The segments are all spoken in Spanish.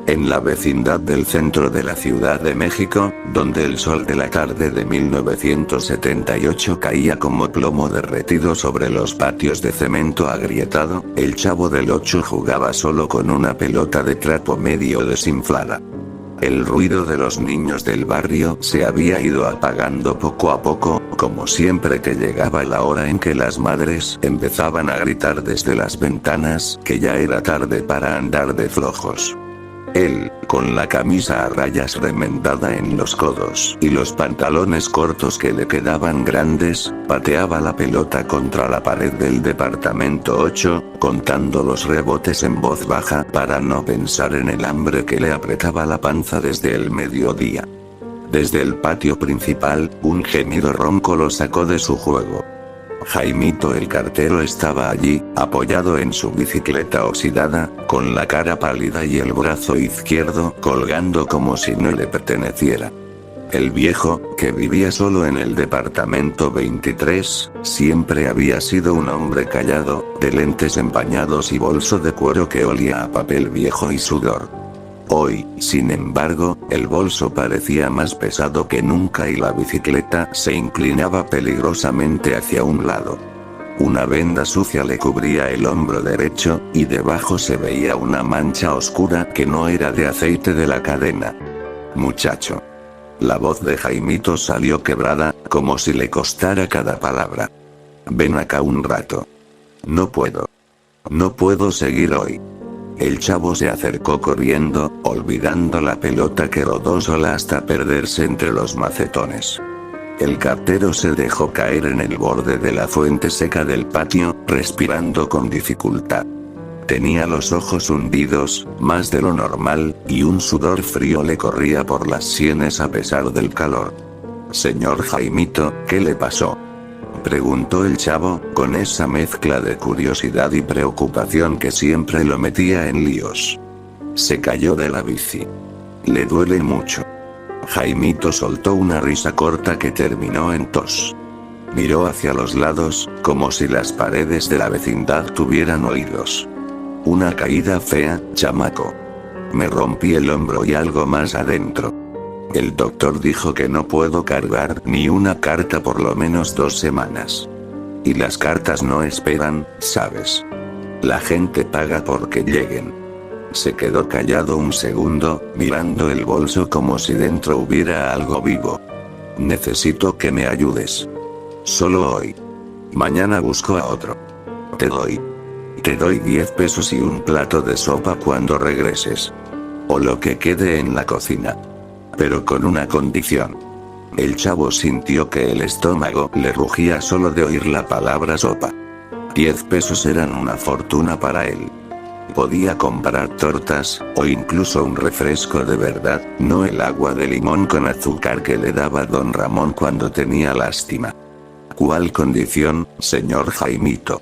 En la vecindad del centro de la Ciudad de México, donde el sol de la tarde de 1978 caía como plomo derretido sobre los patios de cemento agrietado, el Chavo del Ocho jugaba solo con una pelota de trapo medio desinflada. El ruido de los niños del barrio se había ido apagando poco a poco, como siempre que llegaba la hora en que las madres empezaban a gritar desde las ventanas que ya era tarde para andar de flojos. Él, con la camisa a rayas remendada en los codos y los pantalones cortos que le quedaban grandes, pateaba la pelota contra la pared del departamento 8, contando los rebotes en voz baja para no pensar en el hambre que le apretaba la panza desde el mediodía. Desde el patio principal, un gemido ronco lo sacó de su juego. Jaimito el cartero estaba allí, apoyado en su bicicleta oxidada, con la cara pálida y el brazo izquierdo colgando como si no le perteneciera. El viejo, que vivía solo en el departamento 23, siempre había sido un hombre callado, de lentes empañados y bolso de cuero que olía a papel viejo y sudor. Hoy, sin embargo, el bolso parecía más pesado que nunca y la bicicleta se inclinaba peligrosamente hacia un lado. Una venda sucia le cubría el hombro derecho, y debajo se veía una mancha oscura que no era de aceite de la cadena. «Muchacho». La voz de Jaimito salió quebrada, como si le costara cada palabra. «Ven acá un rato». «No puedo. No puedo seguir hoy». El Chavo se acercó corriendo, olvidando la pelota que rodó sola hasta perderse entre los macetones. El cartero se dejó caer en el borde de la fuente seca del patio, respirando con dificultad. Tenía los ojos hundidos, más de lo normal, y un sudor frío le corría por las sienes a pesar del calor. «Señor Jaimito, ¿qué le pasó?», preguntó el Chavo, con esa mezcla de curiosidad y preocupación que siempre lo metía en líos. «Se cayó de la bici. Le duele mucho». Jaimito soltó una risa corta que terminó en tos. Miró hacia los lados, como si las paredes de la vecindad tuvieran oídos. «Una caída fea, chamaco. Me rompí el hombro y algo más adentro. El doctor dijo que no puedo cargar ni una carta por lo menos 2 semanas. Y las cartas no esperan, ¿sabes? La gente paga porque lleguen». Se quedó callado un segundo, mirando el bolso como si dentro hubiera algo vivo. «Necesito que me ayudes. Solo hoy. Mañana busco a otro. Te doy 10 pesos y un plato de sopa cuando regreses. O lo que quede en la cocina. Pero con una condición». El Chavo sintió que el estómago le rugía solo de oír la palabra sopa. 10 pesos eran una fortuna para él. Podía comprar tortas, o incluso un refresco de verdad, no el agua de limón con azúcar que le daba don Ramón cuando tenía lástima. «¿Cuál condición, señor Jaimito?».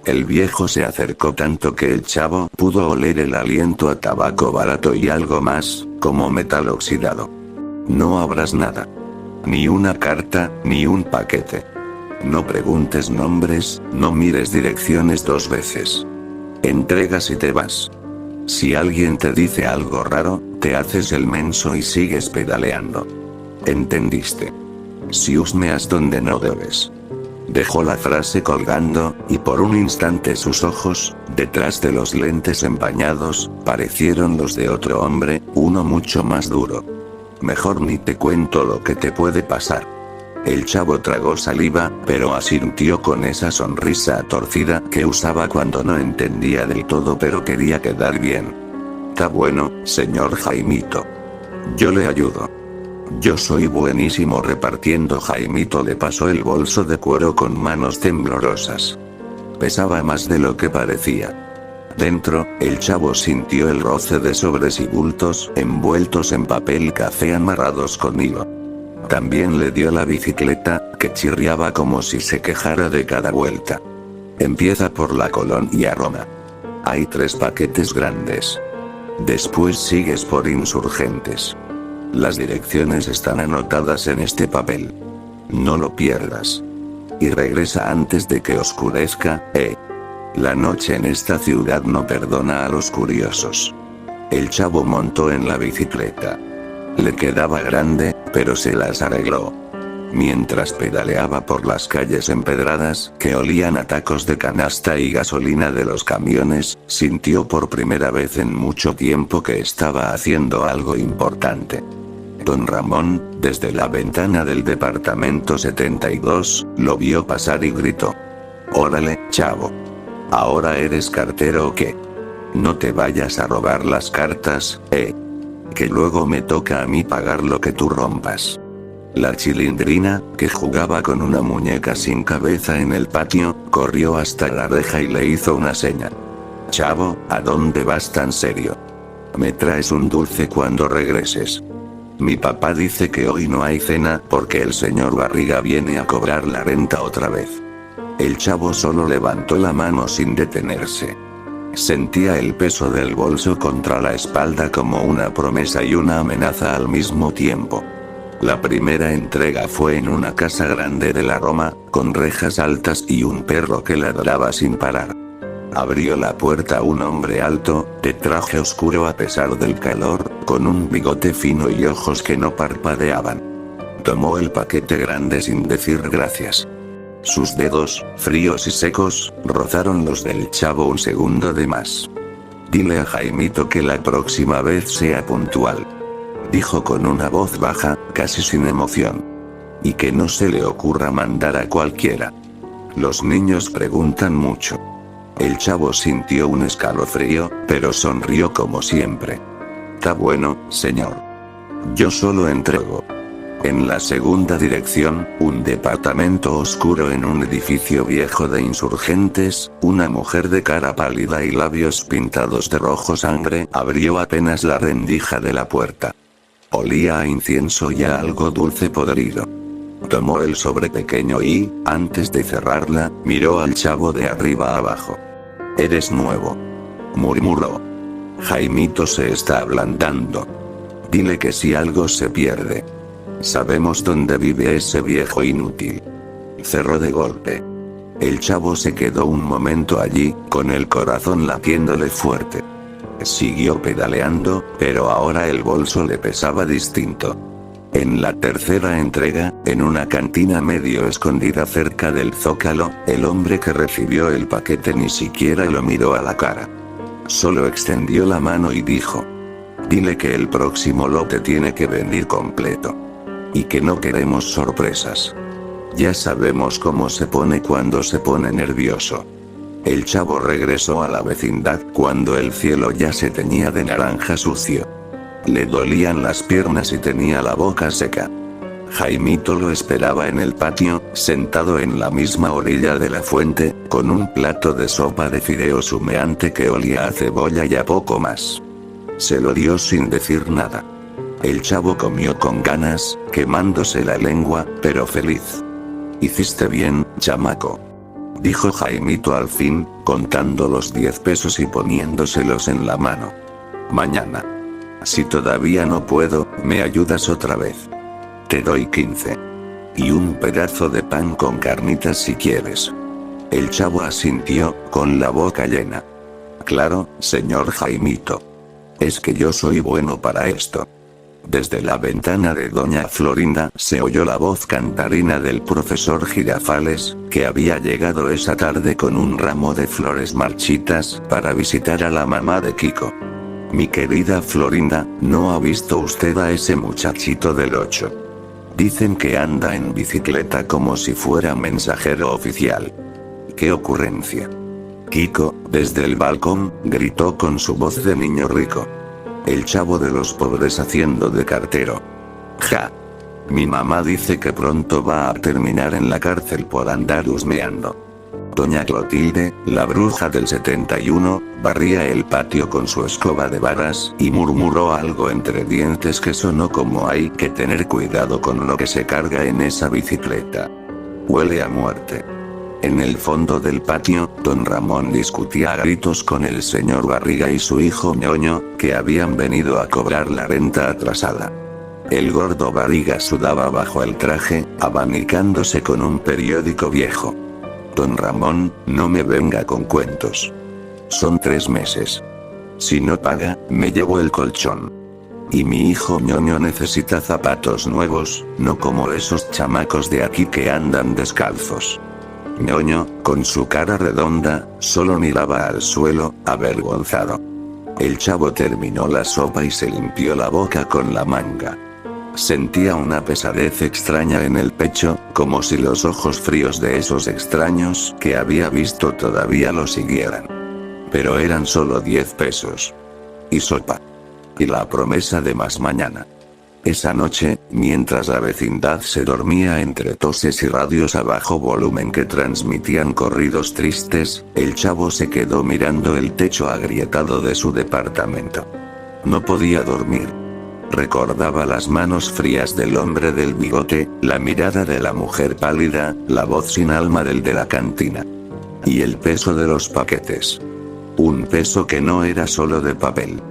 El viejo se acercó tanto que el Chavo pudo oler el aliento a tabaco barato y algo más, como metal oxidado. «No abras nada. Ni una carta, ni un paquete. No preguntes nombres, no mires direcciones 2 veces. Entregas y te vas. Si alguien te dice algo raro, te haces el menso y sigues pedaleando. ¿Entendiste? Si husmeas donde no debes». Dejó la frase colgando, y por un instante sus ojos, detrás de los lentes empañados, parecieron los de otro hombre, uno mucho más duro. «Mejor ni te cuento lo que te puede pasar». El Chavo tragó saliva, pero asintió con esa sonrisa torcida que usaba cuando no entendía del todo pero quería quedar bien. «Está bueno, señor Jaimito. Yo le ayudo. Yo soy buenísimo repartiendo». Jaimito le pasó el bolso de cuero con manos temblorosas. Pesaba más de lo que parecía. Dentro, el Chavo sintió el roce de sobres y bultos envueltos en papel café amarrados con hilo. También le dio la bicicleta, que chirriaba como si se quejara de cada vuelta. «Empieza por la Colonia Roma. Hay 3 paquetes grandes. Después sigues por Insurgentes. Las direcciones están anotadas en este papel. No lo pierdas. Y regresa antes de que oscurezca, La noche en esta ciudad no perdona a los curiosos». El chavo montó en la bicicleta. Le quedaba grande, pero se las arregló. Mientras pedaleaba por las calles empedradas, que olían a tacos de canasta y gasolina de los camiones, sintió por primera vez en mucho tiempo que estaba haciendo algo importante. Don Ramón, desde la ventana del departamento 72, lo vio pasar y gritó: «Órale, chavo. ¿Ahora eres cartero o qué? No te vayas a robar las cartas, que luego me toca a mí pagar lo que tú rompas». La Chilindrina, que jugaba con una muñeca sin cabeza en el patio, corrió hasta la reja y le hizo una seña. «Chavo, ¿a dónde vas tan serio? Me traes un dulce cuando regreses. Mi papá dice que hoy no hay cena porque el señor Barriga viene a cobrar la renta otra vez». El chavo solo levantó la mano sin detenerse. Sentía el peso del bolso contra la espalda como una promesa y una amenaza al mismo tiempo. La primera entrega fue en una casa grande de la Roma, con rejas altas y un perro que ladraba sin parar. Abrió la puerta un hombre alto, de traje oscuro a pesar del calor, con un bigote fino y ojos que no parpadeaban. Tomó el paquete grande sin decir gracias. Sus dedos, fríos y secos, rozaron los del chavo un segundo de más. «Dile a Jaimito que la próxima vez sea puntual», dijo con una voz baja, casi sin emoción. «Y que no se le ocurra mandar a cualquiera. Los niños preguntan mucho». El chavo sintió un escalofrío, pero sonrió como siempre. «Tá bueno, señor. Yo solo entrego». En la segunda dirección, un departamento oscuro en un edificio viejo de insurgentes, una mujer de cara pálida y labios pintados de rojo sangre abrió apenas la rendija de la puerta. Olía a incienso y a algo dulce podrido. Tomó el sobre pequeño y, antes de cerrarla, miró al chavo de arriba abajo. «Eres nuevo», murmuró. «Jaimito se está ablandando. Dile que si algo se pierde. Sabemos dónde vive ese viejo inútil». Cerró de golpe. El chavo se quedó un momento allí, con el corazón latiéndole fuerte. Siguió pedaleando, pero ahora el bolso le pesaba distinto. En la tercera entrega, en una cantina medio escondida cerca del Zócalo, el hombre que recibió el paquete ni siquiera lo miró a la cara. Solo extendió la mano y dijo: «Dile que el próximo lote tiene que venir completo. Y que no queremos sorpresas. Ya sabemos cómo se pone cuando se pone nervioso». El chavo regresó a la vecindad cuando el cielo ya se teñía de naranja sucio. Le dolían las piernas y tenía la boca seca. Jaimito lo esperaba en el patio, sentado en la misma orilla de la fuente, con un plato de sopa de fideos humeante que olía a cebolla y a poco más. Se lo dio sin decir nada. El chavo comió con ganas, quemándose la lengua, pero feliz. «Hiciste bien, chamaco», dijo Jaimito al fin, contando los 10 pesos y poniéndoselos en la mano. «Mañana. Si todavía no puedo, me ayudas otra vez. Te doy 15. Y un pedazo de pan con carnitas si quieres». El chavo asintió, con la boca llena. «Claro, señor Jaimito. Es que yo soy bueno para esto». Desde la ventana de doña Florinda se oyó la voz cantarina del profesor Girafales, que había llegado esa tarde con un ramo de flores marchitas para visitar a la mamá de Kiko. «Mi querida Florinda, ¿no ha visto usted a ese muchachito del 8? Dicen que anda en bicicleta como si fuera mensajero oficial. ¡Qué ocurrencia!». Kiko, desde el balcón, gritó con su voz de niño rico. El chavo de los pobres haciendo de cartero. «Ja. Mi mamá dice que pronto va a terminar en la cárcel por andar husmeando». Doña Clotilde, la bruja del 71, barría el patio con su escoba de varas y murmuró algo entre dientes que sonó como: «Hay que tener cuidado con lo que se carga en esa bicicleta. Huele a muerte». En el fondo del patio, don Ramón discutía a gritos con el señor Barriga y su hijo Ñoño, que habían venido a cobrar la renta atrasada. El gordo Barriga sudaba bajo el traje, abanicándose con un periódico viejo. «Don Ramón, no me venga con cuentos. Son 3 meses. Si no paga, me llevo el colchón. Y mi hijo ñoño necesita zapatos nuevos, no como esos chamacos de aquí que andan descalzos. ñoño, con su cara redonda, solo miraba al suelo, avergonzado. El chavo terminó la sopa y se limpió la boca con la manga. Sentía una pesadez extraña en el pecho, como si los ojos fríos de esos extraños que había visto todavía lo siguieran. Pero eran solo 10 pesos. Y sopa. Y la promesa de más mañana. Esa noche, mientras la vecindad se dormía entre toses y radios a bajo volumen que transmitían corridos tristes, el chavo se quedó mirando el techo agrietado de su departamento. No podía dormir. Recordaba las manos frías del hombre del bigote, la mirada de la mujer pálida, la voz sin alma del de la cantina. Y el peso de los paquetes. Un peso que no era solo de papel.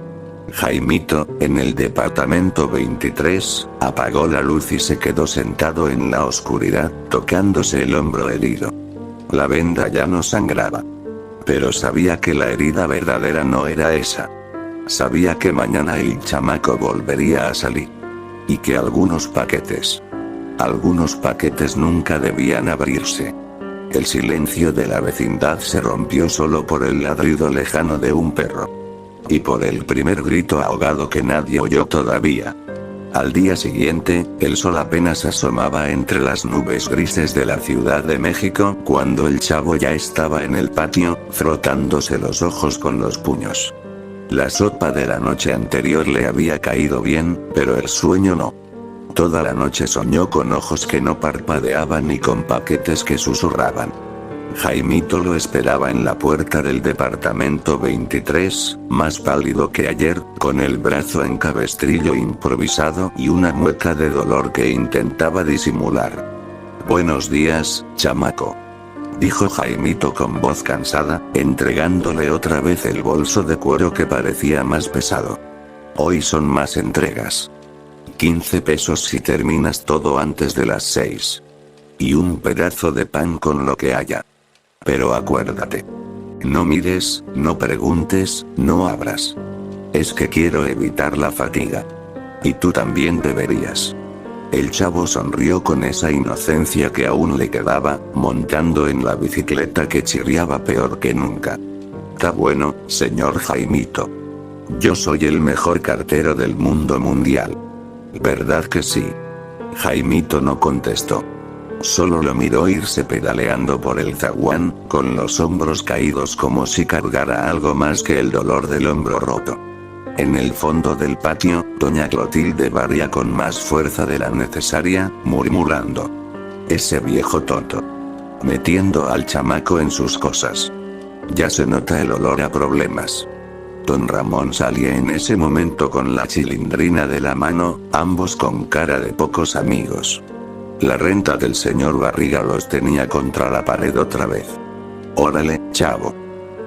Jaimito, en el departamento 23, apagó la luz y se quedó sentado en la oscuridad, tocándose el hombro herido. La venda ya no sangraba. Pero sabía que la herida verdadera no era esa. Sabía que mañana el chamaco volvería a salir. Y que algunos paquetes nunca debían abrirse. El silencio de la vecindad se rompió solo por el ladrido lejano de un perro. Y por el primer grito ahogado que nadie oyó todavía. Al día siguiente, el sol apenas asomaba entre las nubes grises de la Ciudad de México cuando el chavo ya estaba en el patio, frotándose los ojos con los puños. La sopa de la noche anterior le había caído bien, pero el sueño no. Toda la noche soñó con ojos que no parpadeaban y con paquetes que susurraban. Jaimito lo esperaba en la puerta del departamento 23, más pálido que ayer, con el brazo en cabestrillo improvisado y una mueca de dolor que intentaba disimular. «Buenos días, chamaco», dijo Jaimito con voz cansada, entregándole otra vez el bolso de cuero que parecía más pesado. «Hoy son más entregas. 15 pesos si terminas todo antes de las 6. Y un pedazo de pan con lo que haya. Pero acuérdate. No mires, no preguntes, no abras. Es que quiero evitar la fatiga. Y tú también deberías». El chavo sonrió con esa inocencia que aún le quedaba, montando en la bicicleta que chirriaba peor que nunca. «Tá bueno, señor Jaimito. Yo soy el mejor cartero del mundo mundial. ¿Verdad que sí?» Jaimito no contestó. Solo lo miró irse pedaleando por el zaguán, con los hombros caídos como si cargara algo más que el dolor del hombro roto. En el fondo del patio, doña Clotilde barría con más fuerza de la necesaria, murmurando: «Ese viejo tonto. Metiendo al chamaco en sus cosas. Ya se nota el olor a problemas». Don Ramón salía en ese momento con la chilindrina de la mano, ambos con cara de pocos amigos. La renta del señor Barriga los tenía contra la pared otra vez. «Órale, chavo.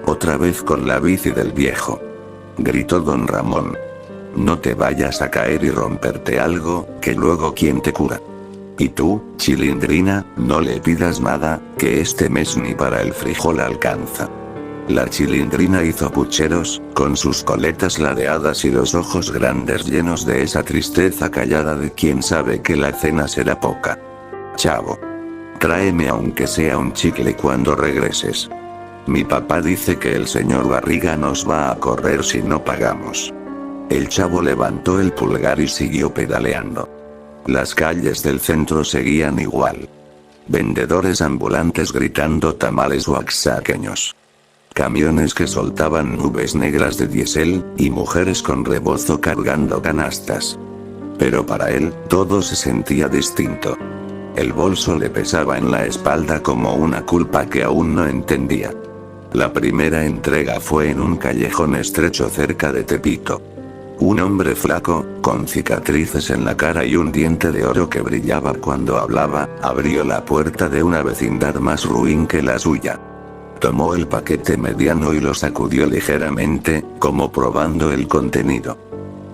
Otra vez con la bici del viejo», gritó don Ramón. «No te vayas a caer y romperte algo, que luego quién te cura. Y tú, chilindrina, no le pidas nada, que este mes ni para el frijol alcanza». La chilindrina hizo pucheros, con sus coletas ladeadas y los ojos grandes llenos de esa tristeza callada de quien sabe que la cena será poca. «Chavo. Tráeme aunque sea un chicle cuando regreses. Mi papá dice que el señor Barriga nos va a correr si no pagamos». El chavo levantó el pulgar y siguió pedaleando. Las calles del centro seguían igual. Vendedores ambulantes gritando tamales oaxaqueños. Camiones que soltaban nubes negras de diésel, y mujeres con rebozo cargando canastas. Pero para él, todo se sentía distinto. El bolso le pesaba en la espalda como una culpa que aún no entendía. La primera entrega fue en un callejón estrecho cerca de Tepito. Un hombre flaco, con cicatrices en la cara y un diente de oro que brillaba cuando hablaba, abrió la puerta de una vecindad más ruin que la suya. Tomó el paquete mediano y lo sacudió ligeramente, como probando el contenido.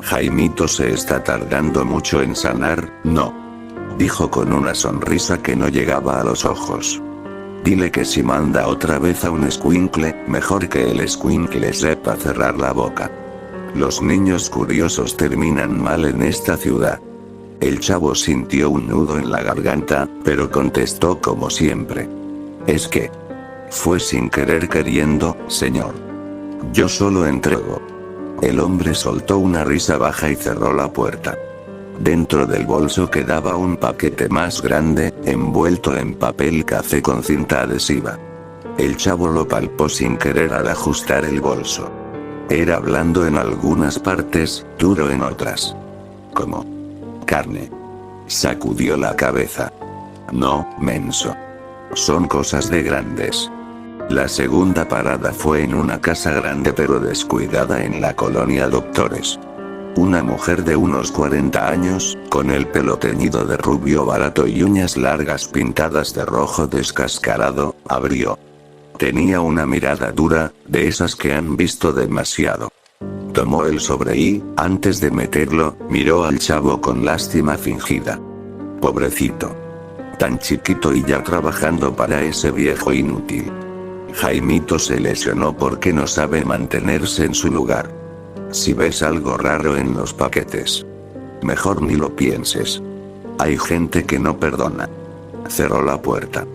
«Jaimito se está tardando mucho en sanar, ¿no?», dijo con una sonrisa que no llegaba a los ojos. Dile que si manda otra vez a un escuincle, mejor que el escuincle sepa cerrar la boca. Los niños curiosos terminan mal en esta ciudad. El chavo sintió un nudo en la garganta, pero contestó como siempre. Es que... fue sin querer queriendo, señor. Yo solo entrego. El hombre soltó una risa baja y cerró la puerta. Dentro del bolso quedaba un paquete más grande, envuelto en papel café con cinta adhesiva. El chavo lo palpó sin querer al ajustar el bolso. Era blando en algunas partes, duro en otras. Como carne. Sacudió la cabeza. No, menso. Son cosas de grandes. La segunda parada fue en una casa grande pero descuidada en la colonia Doctores. Una mujer de unos 40 años, con el pelo teñido de rubio barato y uñas largas pintadas de rojo descascarado, abrió. Tenía una mirada dura, de esas que han visto demasiado. Tomó el sobre y, antes de meterlo, miró al chavo con lástima fingida. Pobrecito. Tan chiquito y ya trabajando para ese viejo inútil. Jaimito se lesionó porque no sabe mantenerse en su lugar. Si ves algo raro en los paquetes, mejor ni lo pienses. Hay gente que no perdona. Cerró la puerta.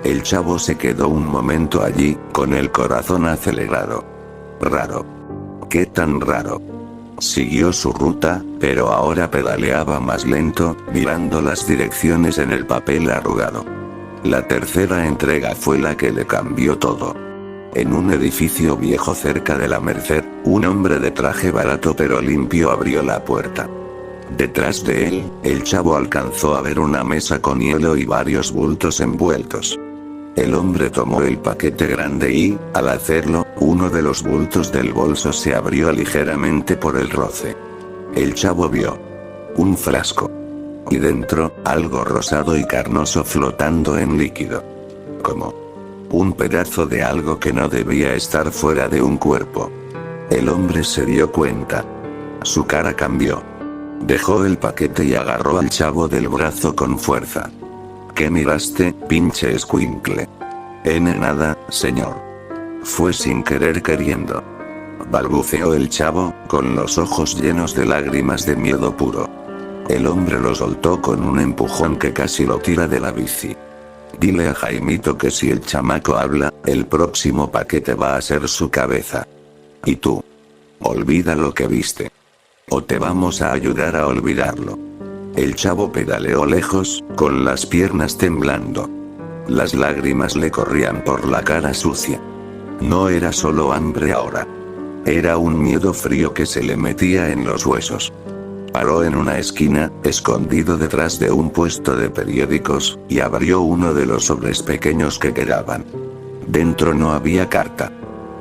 El chavo se quedó un momento allí, con el corazón acelerado. Raro. ¿Qué tan raro? Siguió su ruta, pero ahora pedaleaba más lento, mirando las direcciones en el papel arrugado. La tercera entrega fue la que le cambió todo. En un edificio viejo cerca de la Merced, un hombre de traje barato pero limpio abrió la puerta. Detrás de él, el chavo alcanzó a ver una mesa con hielo y varios bultos envueltos. El hombre tomó el paquete grande y, al hacerlo, uno de los bultos del bolso se abrió ligeramente por el roce. El chavo vio un frasco. Y dentro, algo rosado y carnoso flotando en líquido. Como un pedazo de algo que no debía estar fuera de un cuerpo. El hombre se dio cuenta. Su cara cambió. Dejó el paquete y agarró al chavo del brazo con fuerza. ¿Qué miraste, pinche escuincle? Nada, señor. Fue sin querer queriendo. Balbuceó el chavo, con los ojos llenos de lágrimas de miedo puro. El hombre lo soltó con un empujón que casi lo tira de la bici. Dile a Jaimito que si el chamaco habla, el próximo paquete va a ser su cabeza. Y tú. Olvida lo que viste. O te vamos a ayudar a olvidarlo. El chavo pedaleó lejos, con las piernas temblando. Las lágrimas le corrían por la cara sucia. No era solo hambre ahora. Era un miedo frío que se le metía en los huesos. Paró en una esquina, escondido detrás de un puesto de periódicos, y abrió uno de los sobres pequeños que quedaban. Dentro no había carta.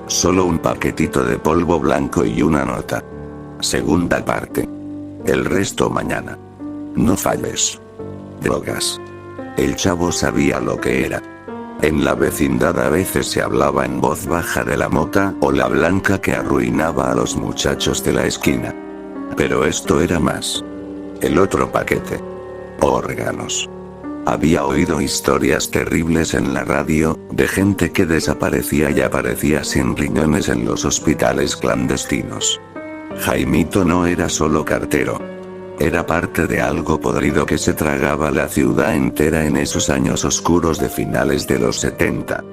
Solo un paquetito de polvo blanco y una nota. Segunda parte. El resto mañana. No falles. Drogas. El chavo sabía lo que era. En la vecindad a veces se hablaba en voz baja de la mota o la blanca que arruinaba a los muchachos de la esquina. Pero esto era más. El otro paquete. Órganos. Había oído historias terribles en la radio, de gente que desaparecía y aparecía sin riñones en los hospitales clandestinos. Jaimito no era solo cartero. Era parte de algo podrido que se tragaba la ciudad entera en esos años oscuros de finales de los 70.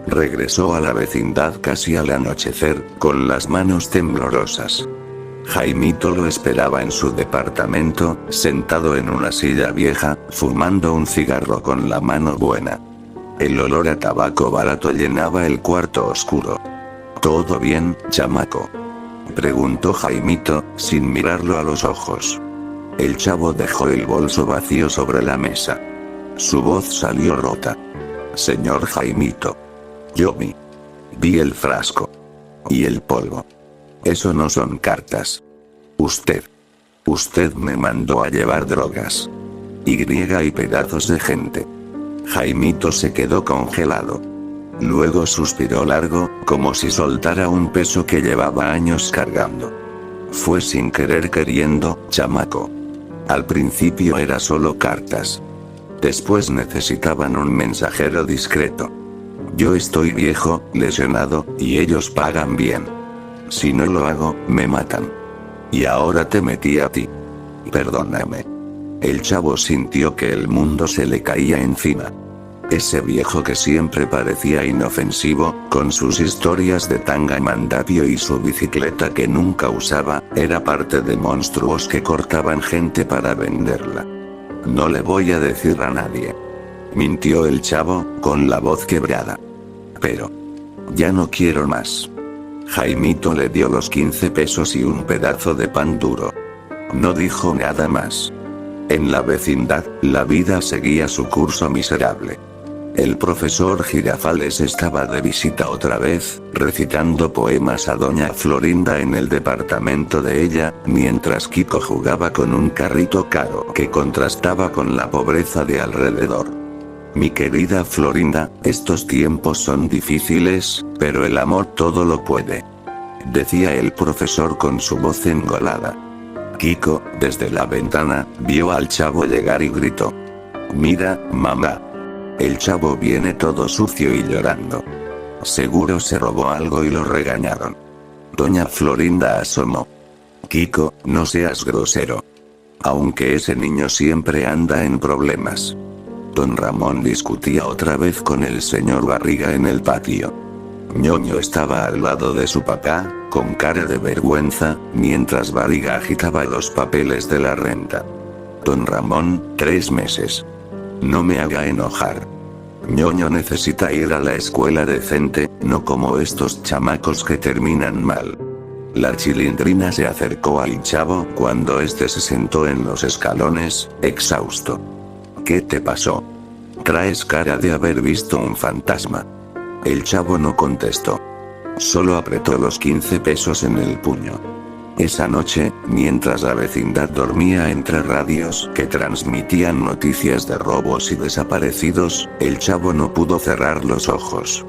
Regresó a la vecindad casi al anochecer, con las manos temblorosas. Jaimito lo esperaba en su departamento, sentado en una silla vieja, fumando un cigarro con la mano buena. El olor a tabaco barato llenaba el cuarto oscuro. ¿Todo bien, chamaco?, preguntó Jaimito, sin mirarlo a los ojos. El chavo dejó el bolso vacío sobre la mesa. Su voz salió rota. Señor Jaimito. Yo vi el frasco. Y el polvo. Eso no son cartas. Usted me mandó a llevar drogas. Y pedazos de gente. Jaimito se quedó congelado. Luego suspiró largo, como si soltara un peso que llevaba años cargando. Fue sin querer queriendo, chamaco. Al principio era solo cartas. Después necesitaban un mensajero discreto. Yo estoy viejo, lesionado, y ellos pagan bien. Si no lo hago, me matan. Y ahora te metí a ti. Perdóname. El chavo sintió que el mundo se le caía encima. Ese viejo que siempre parecía inofensivo, con sus historias de tanga mandapio y su bicicleta que nunca usaba, era parte de monstruos que cortaban gente para venderla. No le voy a decir a nadie. Mintió el chavo, con la voz quebrada. Pero ya no quiero más. Jaimito le dio los 15 pesos y un pedazo de pan duro. No dijo nada más. En la vecindad, la vida seguía su curso miserable. El profesor Girafales estaba de visita otra vez, recitando poemas a doña Florinda en el departamento de ella, mientras Kiko jugaba con un carrito caro que contrastaba con la pobreza de alrededor. Mi querida Florinda, estos tiempos son difíciles, pero el amor todo lo puede. Decía el profesor con su voz engolada. Kiko, desde la ventana, vio al chavo llegar y gritó. Mira, mamá. El chavo viene todo sucio y llorando. Seguro se robó algo y lo regañaron. Doña Florinda asomó. Kiko, no seas grosero. Aunque ese niño siempre anda en problemas. Don Ramón discutía otra vez con el señor Barriga en el patio. Ñoño estaba al lado de su papá, con cara de vergüenza, mientras Barriga agitaba los papeles de la renta. Don Ramón, 3 meses. No me haga enojar. Ñoño necesita ir a la escuela decente, no como estos chamacos que terminan mal. La Chilindrina se acercó al chavo cuando este se sentó en los escalones, exhausto. ¿Qué te pasó? Traes cara de haber visto un fantasma. El chavo no contestó. Solo apretó los 15 pesos en el puño. Esa noche, mientras la vecindad dormía entre radios que transmitían noticias de robos y desaparecidos, el chavo no pudo cerrar los ojos.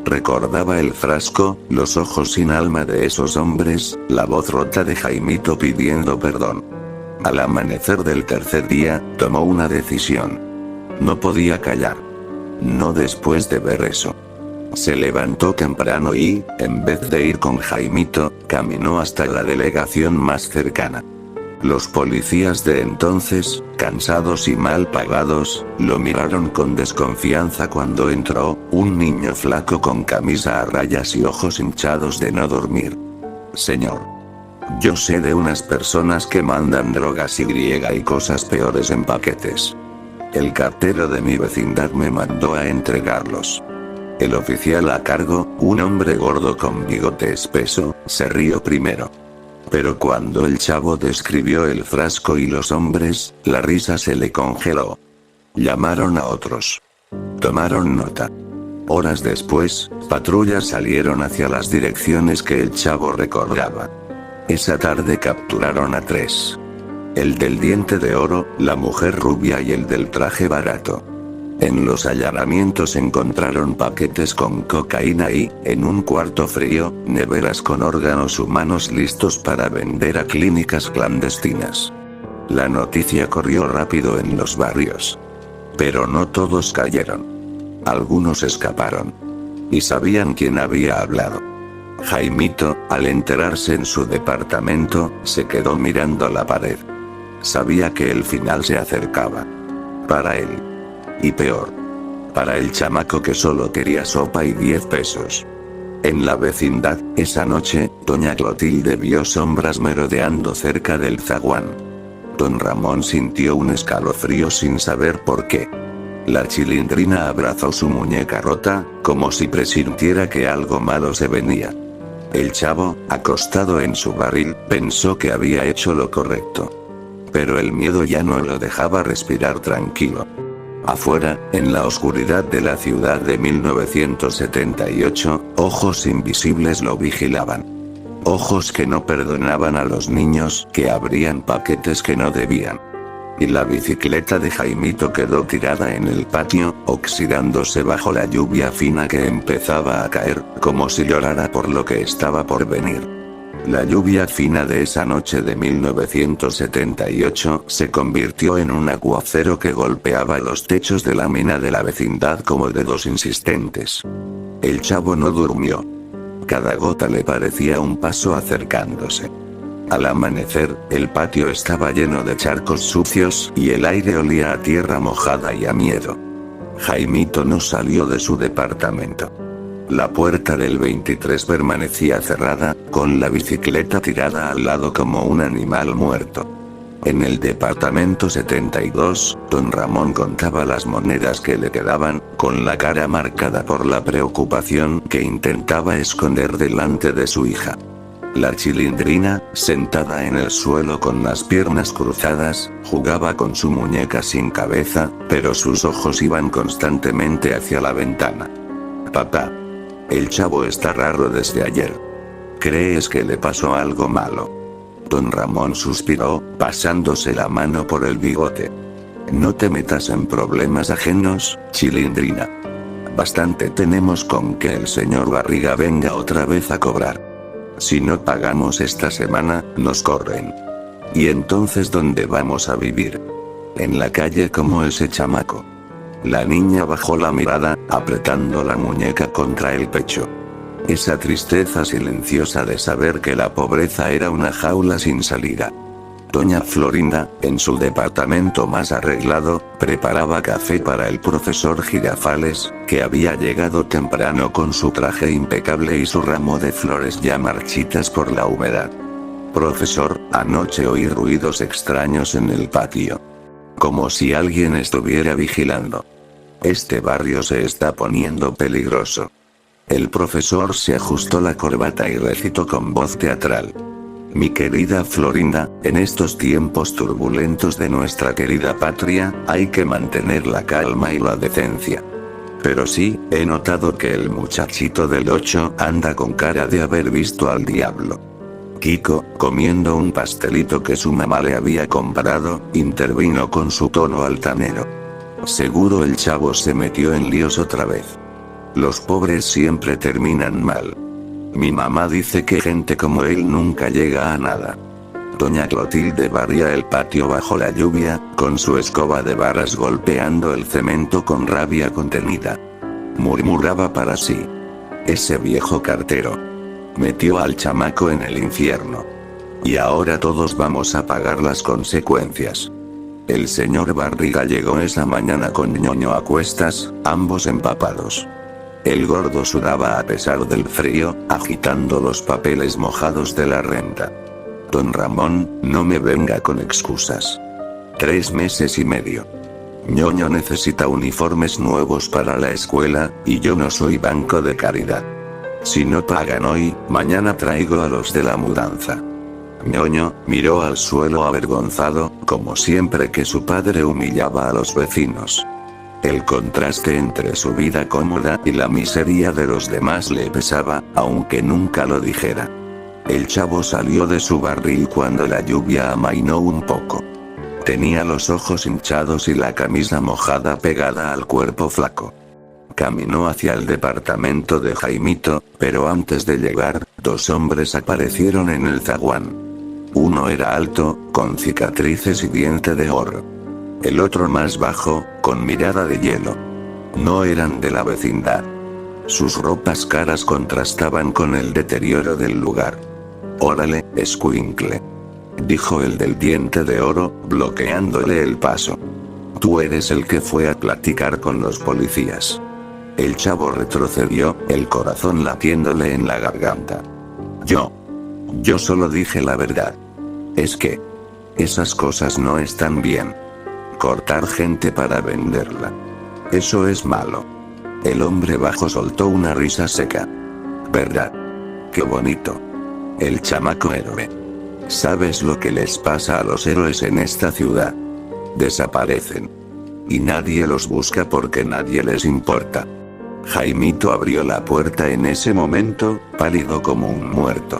Recordaba el frasco, los ojos sin alma de esos hombres, la voz rota de Jaimito pidiendo perdón. Al amanecer del tercer día, tomó una decisión. No podía callar. No después de ver eso. Se levantó temprano y, en vez de ir con Jaimito, caminó hasta la delegación más cercana. Los policías de entonces, cansados y mal pagados, lo miraron con desconfianza cuando entró, un niño flaco con camisa a rayas y ojos hinchados de no dormir. Señor. Yo sé de unas personas que mandan drogas y cosas peores en paquetes. El cartero de mi vecindad me mandó a entregarlos. El oficial a cargo, un hombre gordo con bigote espeso, se rió primero. Pero cuando el chavo describió el frasco y los hombres, la risa se le congeló. Llamaron a otros. Tomaron nota. Horas después, patrullas salieron hacia las direcciones que el chavo recordaba. Esa tarde capturaron a 3. El del diente de oro, la mujer rubia y el del traje barato. En los allanamientos encontraron paquetes con cocaína y, en un cuarto frío, neveras con órganos humanos listos para vender a clínicas clandestinas. La noticia corrió rápido en los barrios. Pero no todos cayeron. Algunos escaparon. Y sabían quién había hablado. Jaimito, al enterarse en su departamento, se quedó mirando la pared. Sabía que el final se acercaba. Para él. Y peor. Para el chamaco que solo quería sopa y 10 pesos. En la vecindad, esa noche, doña Clotilde vio sombras merodeando cerca del zaguán. Don Ramón sintió un escalofrío sin saber por qué. La Chilindrina abrazó su muñeca rota, como si presintiera que algo malo se venía. El chavo, acostado en su barril, pensó que había hecho lo correcto. Pero el miedo ya no lo dejaba respirar tranquilo. Afuera, en la oscuridad de la ciudad de 1978, ojos invisibles lo vigilaban. Ojos que no perdonaban a los niños que abrían paquetes que no debían. Y la bicicleta de Jaimito quedó tirada en el patio, oxidándose bajo la lluvia fina que empezaba a caer, como si llorara por lo que estaba por venir. La lluvia fina de esa noche de 1978 se convirtió en un aguacero que golpeaba los techos de la mina de la vecindad como dedos insistentes. El chavo no durmió. Cada gota le parecía un paso acercándose. Al amanecer, el patio estaba lleno de charcos sucios y el aire olía a tierra mojada y a miedo. Jaimito no salió de su departamento. La puerta del 23 permanecía cerrada, con la bicicleta tirada al lado como un animal muerto. En el departamento 72, don Ramón contaba las monedas que le quedaban, con la cara marcada por la preocupación que intentaba esconder delante de su hija. La Chilindrina, sentada en el suelo con las piernas cruzadas, jugaba con su muñeca sin cabeza, pero sus ojos iban constantemente hacia la ventana. Papá. El chavo está raro desde ayer. ¿Crees que le pasó algo malo? Don Ramón suspiró, pasándose la mano por el bigote. No te metas en problemas ajenos, Chilindrina. Bastante tenemos con que el señor Barriga venga otra vez a cobrar. Si no pagamos esta semana, nos corren. ¿Y entonces dónde vamos a vivir? En la calle como ese chamaco. La niña bajó la mirada, apretando la muñeca contra el pecho. Esa tristeza silenciosa de saber que la pobreza era una jaula sin salida. Doña Florinda, en su departamento más arreglado, preparaba café para el profesor Girafales, que había llegado temprano con su traje impecable y su ramo de flores ya marchitas por la humedad. Profesor, anoche oí ruidos extraños en el patio. Como si alguien estuviera vigilando. Este barrio se está poniendo peligroso. El profesor se ajustó la corbata y recitó con voz teatral. Mi querida Florinda, en estos tiempos turbulentos de nuestra querida patria, hay que mantener la calma y la decencia. Pero sí, he notado que el muchachito del 8 anda con cara de haber visto al diablo. Kiko, comiendo un pastelito que su mamá le había comprado, intervino con su tono altanero. Seguro el chavo se metió en líos otra vez. Los pobres siempre terminan mal. Mi mamá dice que gente como él nunca llega a nada. Doña Clotilde barría el patio bajo la lluvia, con su escoba de varas golpeando el cemento con rabia contenida. Murmuraba para sí. Ese viejo cartero. Metió al chamaco en el infierno. Y ahora todos vamos a pagar las consecuencias. El señor Barriga llegó esa mañana con ñoño a cuestas, ambos empapados. El gordo sudaba a pesar del frío, agitando los papeles mojados de la renta. Don Ramón, no me venga con excusas. 3 meses y medio. ñoño necesita uniformes nuevos para la escuela, y yo no soy banco de caridad. Si no pagan hoy, mañana traigo a los de la mudanza. ñoño miró al suelo avergonzado, como siempre que su padre humillaba a los vecinos. El contraste entre su vida cómoda y la miseria de los demás le pesaba, aunque nunca lo dijera. El chavo salió de su barril cuando la lluvia amainó un poco. Tenía los ojos hinchados y la camisa mojada pegada al cuerpo flaco. Caminó hacia el departamento de Jaimito, pero antes de llegar, 2 hombres aparecieron en el zaguán. Uno era alto, con cicatrices y diente de oro. El otro más bajo, con mirada de hielo. No eran de la vecindad. Sus ropas caras contrastaban con el deterioro del lugar. «Órale, escuincle», dijo el del diente de oro, bloqueándole el paso. «Tú eres el que fue a platicar con los policías». El chavo retrocedió, el corazón latiéndole en la garganta. Yo solo dije la verdad. Es que esas cosas no están bien. Cortar gente para venderla. Eso es malo. El hombre bajo soltó una risa seca. ¿Verdad? Qué bonito. El chamaco héroe. ¿Sabes lo que les pasa a los héroes en esta ciudad? Desaparecen. Y nadie los busca porque nadie les importa. Jaimito abrió la puerta en ese momento, pálido como un muerto.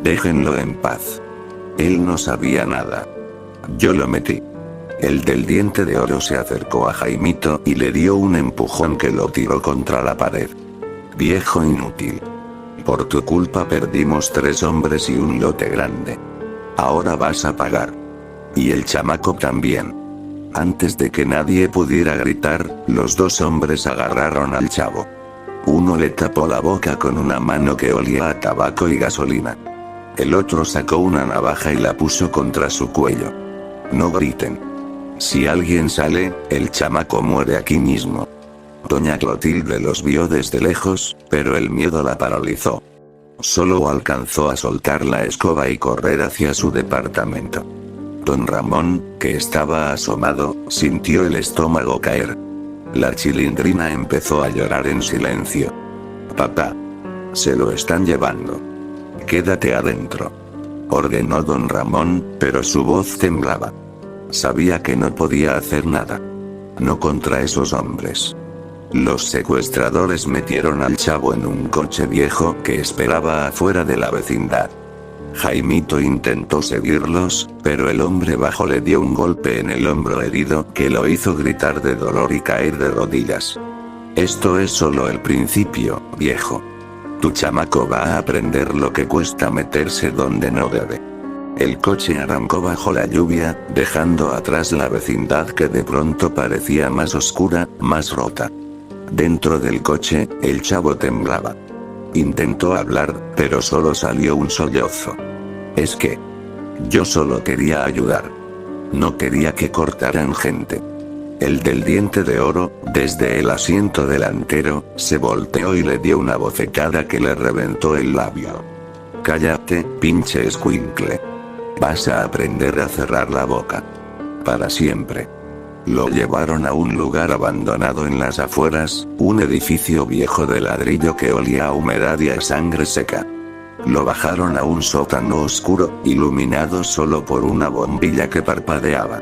Déjenlo en paz. Él no sabía nada. Yo lo metí. El del diente de oro se acercó a Jaimito y le dio un empujón que lo tiró contra la pared. Viejo inútil. Por tu culpa perdimos 3 hombres y un lote grande. Ahora vas a pagar. Y el chamaco también. Antes de que nadie pudiera gritar, los 2 hombres agarraron al chavo. Uno le tapó la boca con una mano que olía a tabaco y gasolina. El otro sacó una navaja y la puso contra su cuello. No griten. Si alguien sale, el chamaco muere aquí mismo. Doña Clotilde los vio desde lejos, pero el miedo la paralizó. Solo alcanzó a soltar la escoba y correr hacia su departamento. Don Ramón, que estaba asomado, sintió el estómago caer. La Chilindrina empezó a llorar en silencio. Papá. Se lo están llevando. Quédate adentro. Ordenó don Ramón, pero su voz temblaba. Sabía que no podía hacer nada. No contra esos hombres. Los secuestradores metieron al chavo en un coche viejo que esperaba afuera de la vecindad. Jaimito intentó seguirlos, pero el hombre bajo le dio un golpe en el hombro herido que lo hizo gritar de dolor y caer de rodillas. Esto es solo el principio, viejo. Tu chamaco va a aprender lo que cuesta meterse donde no debe. El coche arrancó bajo la lluvia, dejando atrás la vecindad que de pronto parecía más oscura, más rota. Dentro del coche, el chavo temblaba. Intentó hablar, pero solo salió un sollozo. Es que yo solo quería ayudar. No quería que cortaran gente. El del diente de oro, desde el asiento delantero, se volteó y le dio una bofetada que le reventó el labio. Cállate, pinche escuincle. Vas a aprender a cerrar la boca. Para siempre. Lo llevaron a un lugar abandonado en las afueras, un edificio viejo de ladrillo que olía a humedad y a sangre seca. Lo bajaron a un sótano oscuro, iluminado solo por una bombilla que parpadeaba.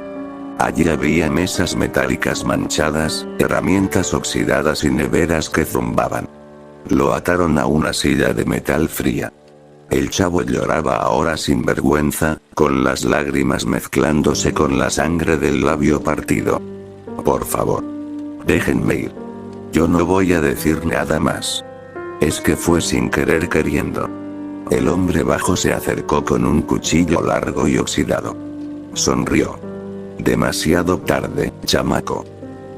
Allí había mesas metálicas manchadas, herramientas oxidadas y neveras que zumbaban. Lo ataron a una silla de metal fría. El chavo lloraba ahora sin vergüenza, con las lágrimas mezclándose con la sangre del labio partido. Por favor. Déjenme ir. Yo no voy a decir nada más. Es que fue sin querer queriendo. El hombre bajo se acercó con un cuchillo largo y oxidado. Sonrió. Demasiado tarde, chamaco.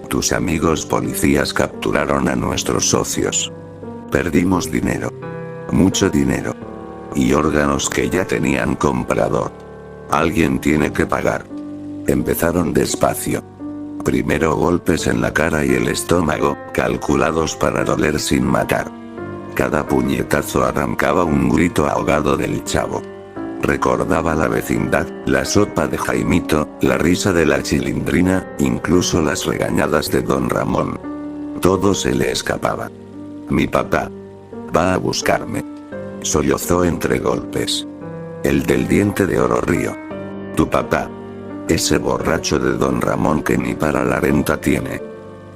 Tus amigos policías capturaron a nuestros socios. Perdimos dinero. Mucho dinero. Y órganos que ya tenían comprador. Alguien tiene que pagar. Empezaron despacio. Primero golpes en la cara y el estómago, calculados para doler sin matar. Cada puñetazo arrancaba un grito ahogado del chavo. Recordaba la vecindad, la sopa de Jaimito, la risa de la Chilindrina, incluso las regañadas de don Ramón. Todo se le escapaba. Mi papá. Va a buscarme. Sollozó entre golpes. El del diente de oro río. Tu papá. Ese borracho de don Ramón que ni para la renta tiene.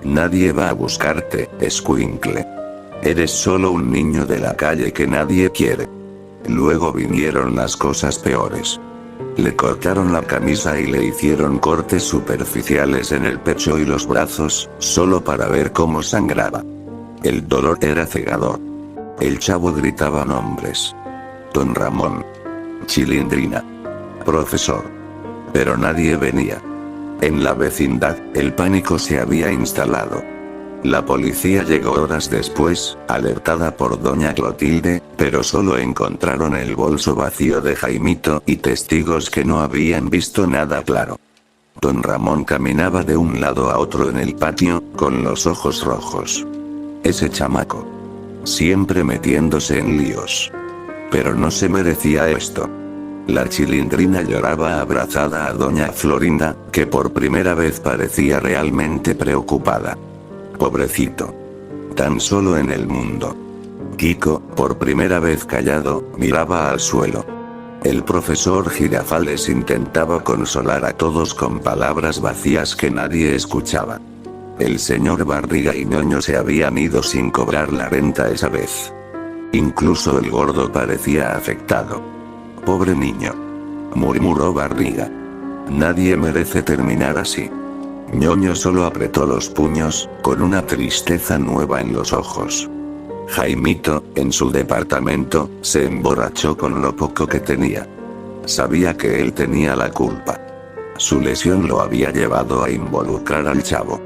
Nadie va a buscarte, escuincle. Eres solo un niño de la calle que nadie quiere. Luego vinieron las cosas peores. Le cortaron la camisa y le hicieron cortes superficiales en el pecho y los brazos, solo para ver cómo sangraba. El dolor era cegador. El chavo gritaba nombres. Don Ramón. Chilindrina. Profesor. Pero nadie venía. En la vecindad, el pánico se había instalado. La policía llegó horas después, alertada por doña Clotilde, pero solo encontraron el bolso vacío de Jaimito y testigos que no habían visto nada claro. Don Ramón caminaba de un lado a otro en el patio, con los ojos rojos. Ese chamaco. Siempre metiéndose en líos. Pero no se merecía esto. La Chilindrina lloraba abrazada a doña Florinda, que por primera vez parecía realmente preocupada. Pobrecito. Tan solo en el mundo. Kiko, por primera vez callado, miraba al suelo. El profesor Girafales intentaba consolar a todos con palabras vacías que nadie escuchaba. El señor Barriga y Ñoño se habían ido sin cobrar la renta esa vez. Incluso el gordo parecía afectado. Pobre niño. Murmuró Barriga. Nadie merece terminar así. Ñoño solo apretó los puños, con una tristeza nueva en los ojos. Jaimito, en su departamento, se emborrachó con lo poco que tenía. Sabía que él tenía la culpa. Su lesión lo había llevado a involucrar al chavo.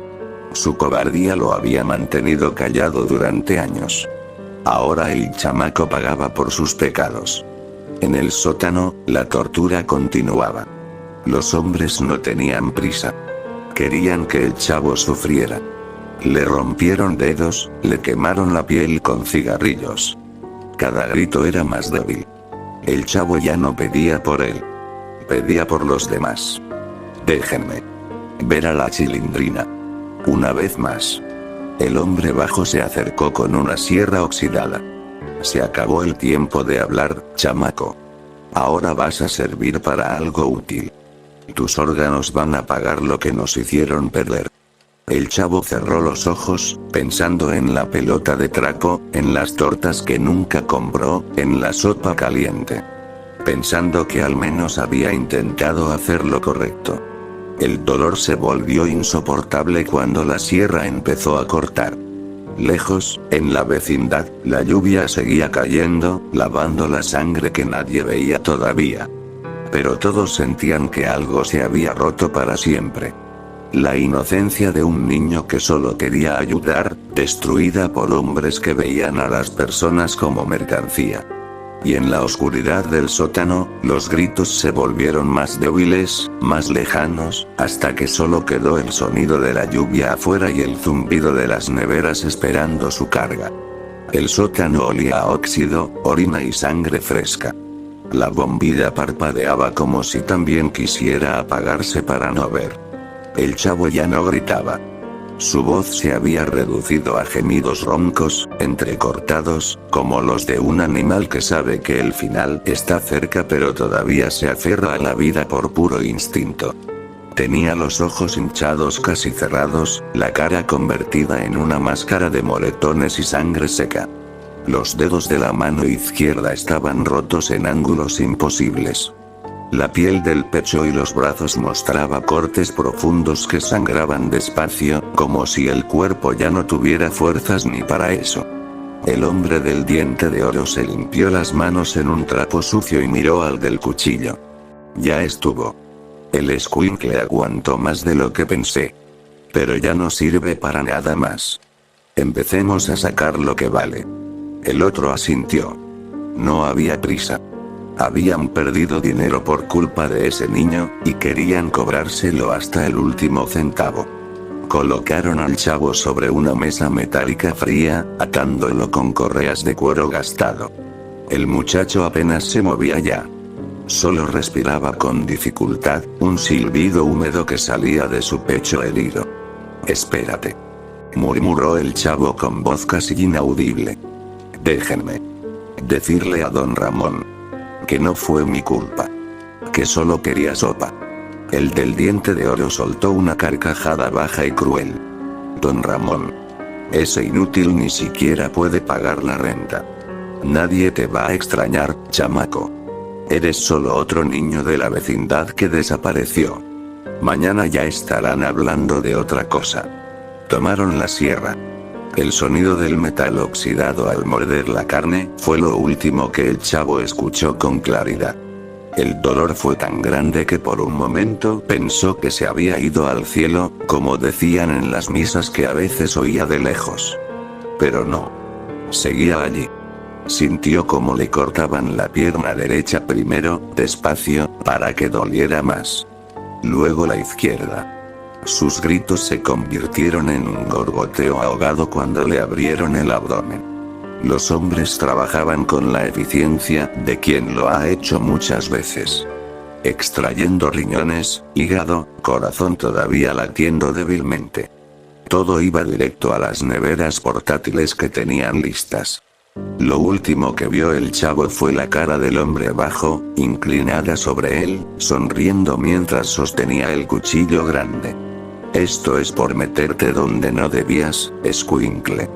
Su cobardía lo había mantenido callado durante años. Ahora el chamaco pagaba por sus pecados. En el sótano, la tortura continuaba. Los hombres no tenían prisa. Querían que el chavo sufriera. Le rompieron dedos, le quemaron la piel con cigarrillos. Cada grito era más débil. El chavo ya no pedía por él. Pedía por los demás. Déjenme ver a la Chilindrina. Una vez más. El hombre bajo se acercó con una sierra oxidada. Se acabó el tiempo de hablar, chamaco. Ahora vas a servir para algo útil. Tus órganos van a pagar lo que nos hicieron perder. El chavo cerró los ojos, pensando en la pelota de trapo, en las tortas que nunca compró, en la sopa caliente. Pensando que al menos había intentado hacer lo correcto. El dolor se volvió insoportable cuando la sierra empezó a cortar. Lejos, en la vecindad, la lluvia seguía cayendo, lavando la sangre que nadie veía todavía. Pero todos sentían que algo se había roto para siempre. La inocencia de un niño que solo quería ayudar, destruida por hombres que veían a las personas como mercancía. Y en la oscuridad del sótano, los gritos se volvieron más débiles, más lejanos, hasta que solo quedó el sonido de la lluvia afuera y el zumbido de las neveras esperando su carga. El sótano olía a óxido, orina y sangre fresca. La bombilla parpadeaba como si también quisiera apagarse para no ver. El chavo ya no gritaba. Su voz se había reducido a gemidos roncos, entrecortados, como los de un animal que sabe que el final está cerca pero todavía se aferra a la vida por puro instinto. Tenía los ojos hinchados casi cerrados, la cara convertida en una máscara de moretones y sangre seca. Los dedos de la mano izquierda estaban rotos en ángulos imposibles. La piel del pecho y los brazos mostraba cortes profundos que sangraban despacio, como si el cuerpo ya no tuviera fuerzas ni para eso. El hombre del diente de oro se limpió las manos en un trapo sucio y miró al del cuchillo. Ya estuvo. El escuincle aguantó más de lo que pensé. Pero ya no sirve para nada más. Empecemos a sacar lo que vale. El otro asintió. No había prisa. Habían perdido dinero por culpa de ese niño, y querían cobrárselo hasta el último centavo. Colocaron al chavo sobre una mesa metálica fría, atándolo con correas de cuero gastado. El muchacho apenas se movía ya. Solo respiraba con dificultad, un silbido húmedo que salía de su pecho herido. Espérate. Murmuró el chavo con voz casi inaudible. Déjenme decirle a don Ramón que no fue mi culpa. Que solo quería sopa. El del diente de oro soltó una carcajada baja y cruel. Don Ramón. Ese inútil ni siquiera puede pagar la renta. Nadie te va a extrañar, chamaco. Eres solo otro niño de la vecindad que desapareció. Mañana ya estarán hablando de otra cosa. Tomaron la sierra. El sonido del metal oxidado al morder la carne fue lo último que el chavo escuchó con claridad. El dolor fue tan grande que por un momento pensó que se había ido al cielo, como decían en las misas que a veces oía de lejos. Pero no. Seguía allí. Sintió como le cortaban la pierna derecha primero, despacio, para que doliera más. Luego la izquierda. Sus gritos se convirtieron en un gorgoteo ahogado cuando le abrieron el abdomen. Los hombres trabajaban con la eficiencia de quien lo ha hecho muchas veces. Extrayendo riñones, hígado, corazón todavía latiendo débilmente. Todo iba directo a las neveras portátiles que tenían listas. Lo último que vio el chavo fue la cara del hombre bajo, inclinada sobre él, sonriendo mientras sostenía el cuchillo grande. Esto es por meterte donde no debías, escuincle.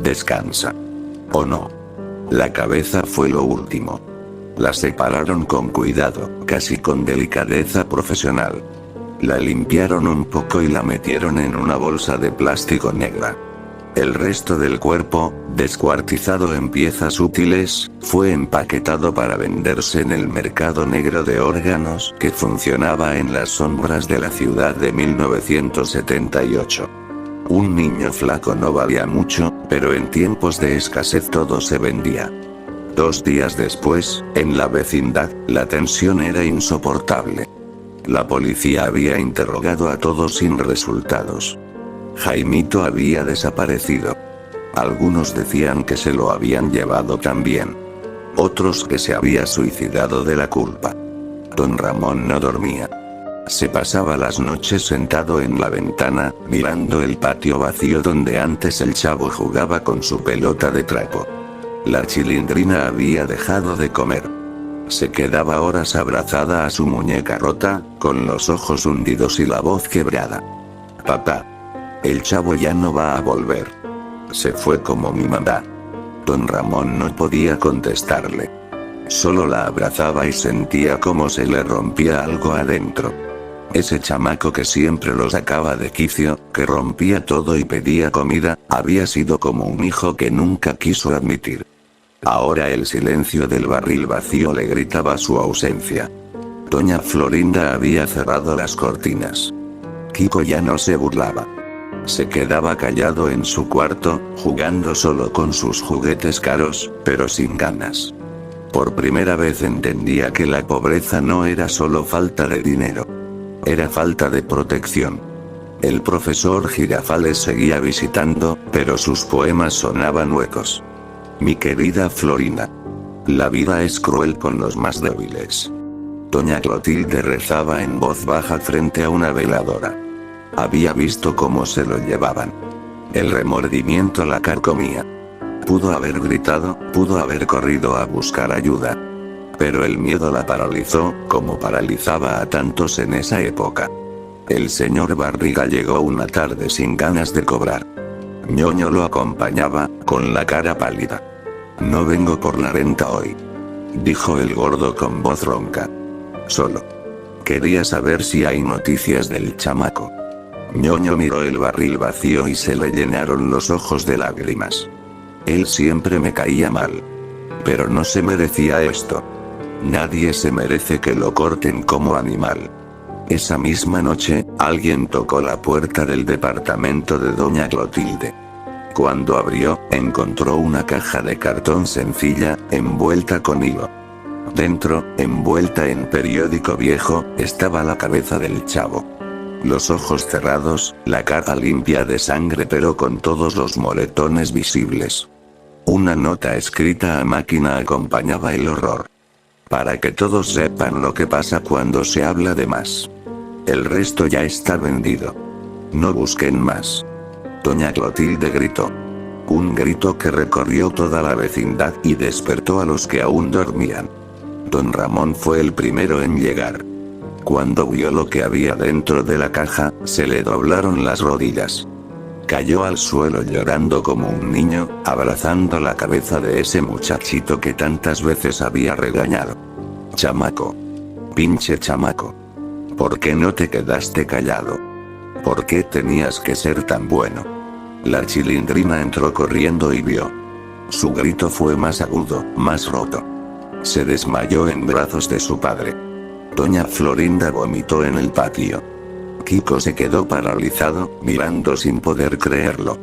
Descansa. ¿O no? La cabeza fue lo último. La separaron con cuidado, casi con delicadeza profesional. La limpiaron un poco y la metieron en una bolsa de plástico negra. El resto del cuerpo, descuartizado en piezas útiles, fue empaquetado para venderse en el mercado negro de órganos que funcionaba en las sombras de la ciudad de 1978. Un niño flaco no valía mucho, pero en tiempos de escasez todo se vendía. 2 días después, en la vecindad, la tensión era insoportable. La policía había interrogado a todos sin resultados. Jaimito había desaparecido. Algunos decían que se lo habían llevado también. Otros que se había suicidado de la culpa. Don Ramón no dormía. Se pasaba las noches sentado en la ventana, mirando el patio vacío donde antes el chavo jugaba con su pelota de trapo. La Chilindrina había dejado de comer. Se quedaba horas abrazada a su muñeca rota, con los ojos hundidos y la voz quebrada. Papá. El chavo ya no va a volver. Se fue como mi mamá. Don Ramón no podía contestarle. Solo la abrazaba y sentía como se le rompía algo adentro. Ese chamaco que siempre lo sacaba de quicio, que rompía todo y pedía comida, había sido como un hijo que nunca quiso admitir. Ahora el silencio del barril vacío le gritaba su ausencia. Doña Florinda había cerrado las cortinas. Kiko ya no se burlaba. Se quedaba callado en su cuarto, jugando solo con sus juguetes caros, pero sin ganas. Por primera vez entendía que la pobreza no era solo falta de dinero. Era falta de protección. El profesor Girafales seguía visitando, pero sus poemas sonaban huecos. Mi querida Florina. La vida es cruel con los más débiles. Doña Clotilde rezaba en voz baja frente a una veladora. Había visto cómo se lo llevaban. El remordimiento la carcomía. Pudo haber gritado, pudo haber corrido a buscar ayuda. Pero el miedo la paralizó, como paralizaba a tantos en esa época. El señor Barriga llegó una tarde sin ganas de cobrar. Ñoño lo acompañaba, con la cara pálida. No vengo por la renta hoy, dijo el gordo con voz ronca. Solo quería saber si hay noticias del chamaco. Ñoño miró el barril vacío y se le llenaron los ojos de lágrimas. Él siempre me caía mal. Pero no se merecía esto. Nadie se merece que lo corten como animal. Esa misma noche, alguien tocó la puerta del departamento de doña Clotilde. Cuando abrió, encontró una caja de cartón sencilla, envuelta con hilo. Dentro, envuelta en periódico viejo, estaba la cabeza del chavo. Los ojos cerrados, la cara limpia de sangre pero con todos los moretones visibles. Una nota escrita a máquina acompañaba el horror. Para que todos sepan lo que pasa cuando se habla de más. El resto ya está vendido. No busquen más. Doña Clotilde gritó. Un grito que recorrió toda la vecindad y despertó a los que aún dormían. Don Ramón fue el primero en llegar. Cuando vio lo que había dentro de la caja, se le doblaron las rodillas. Cayó al suelo llorando como un niño, abrazando la cabeza de ese muchachito que tantas veces había regañado. Chamaco. Pinche chamaco. ¿Por qué no te quedaste callado? ¿Por qué tenías que ser tan bueno? La Chilindrina entró corriendo y vio. Su grito fue más agudo, más roto. Se desmayó en brazos de su padre. Doña Florinda vomitó en el patio. Kiko se quedó paralizado, mirando sin poder creerlo.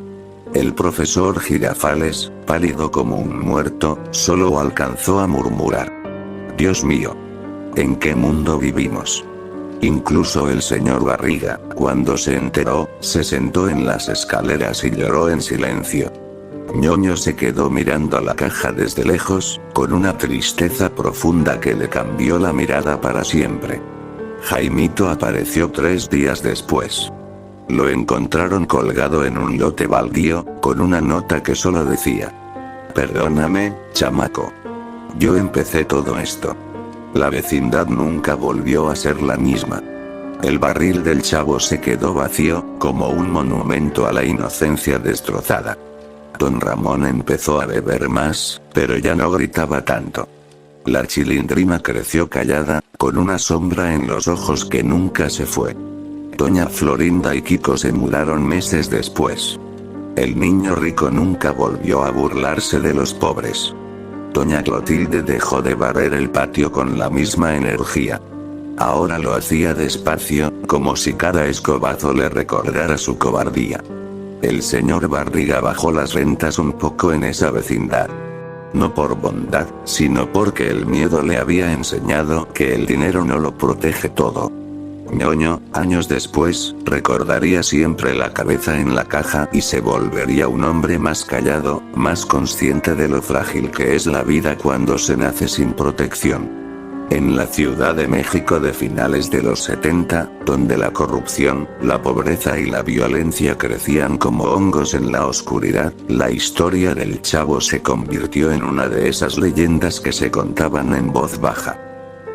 El profesor Girafales, pálido como un muerto, solo alcanzó a murmurar. Dios mío. ¿En qué mundo vivimos? Incluso el señor Barriga, cuando se enteró, se sentó en las escaleras y lloró en silencio. Ñoño se quedó mirando la caja desde lejos, con una tristeza profunda que le cambió la mirada para siempre. Jaimito apareció 3 días después. Lo encontraron colgado en un lote baldío, con una nota que solo decía: perdóname, chamaco. Yo empecé todo esto. La vecindad nunca volvió a ser la misma. El barril del chavo se quedó vacío, como un monumento a la inocencia destrozada. Don Ramón empezó a beber más, pero ya no gritaba tanto. La Chilindrina creció callada, con una sombra en los ojos que nunca se fue. Doña Florinda y Kiko se mudaron meses después. El niño rico nunca volvió a burlarse de los pobres. Doña Clotilde dejó de barrer el patio con la misma energía. Ahora lo hacía despacio, como si cada escobazo le recordara su cobardía. El señor Barriga bajó las rentas un poco en esa vecindad. No por bondad, sino porque el miedo le había enseñado que el dinero no lo protege todo. Ñoño, años después, recordaría siempre la cabeza en la caja y se volvería un hombre más callado, más consciente de lo frágil que es la vida cuando se nace sin protección. En la Ciudad de México de finales de los 70, donde la corrupción, la pobreza y la violencia crecían como hongos en la oscuridad, la historia del Chavo se convirtió en una de esas leyendas que se contaban en voz baja.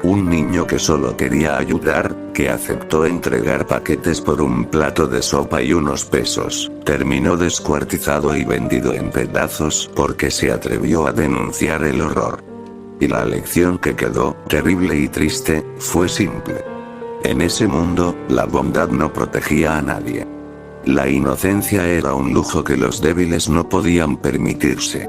Un niño que solo quería ayudar, que aceptó entregar paquetes por un plato de sopa y unos pesos, terminó descuartizado y vendido en pedazos porque se atrevió a denunciar el horror. Y la lección que quedó, terrible y triste, fue simple. En ese mundo, la bondad no protegía a nadie. La inocencia era un lujo que los débiles no podían permitirse.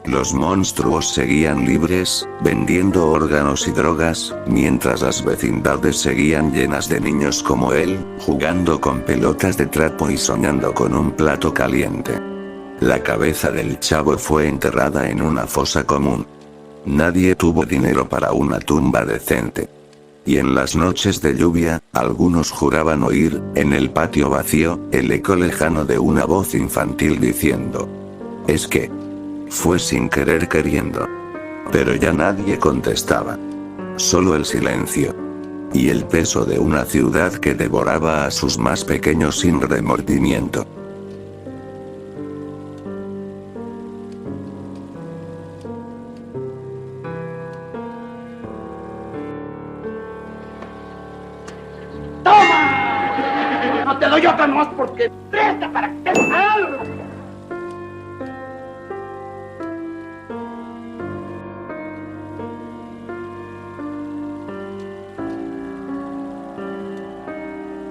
Los monstruos seguían libres, vendiendo órganos y drogas, mientras las vecindades seguían llenas de niños como él, jugando con pelotas de trapo y soñando con un plato caliente. La cabeza del Chavo fue enterrada en una fosa común. Nadie tuvo dinero para una tumba decente. Y en las noches de lluvia, algunos juraban oír, en el patio vacío, el eco lejano de una voz infantil diciendo: "Es que fue sin querer queriendo". Pero ya nadie contestaba. Solo el silencio. Y el peso de una ciudad que devoraba a sus más pequeños sin remordimiento. ¡Toma! No te doy otra más porque presta para que te algo.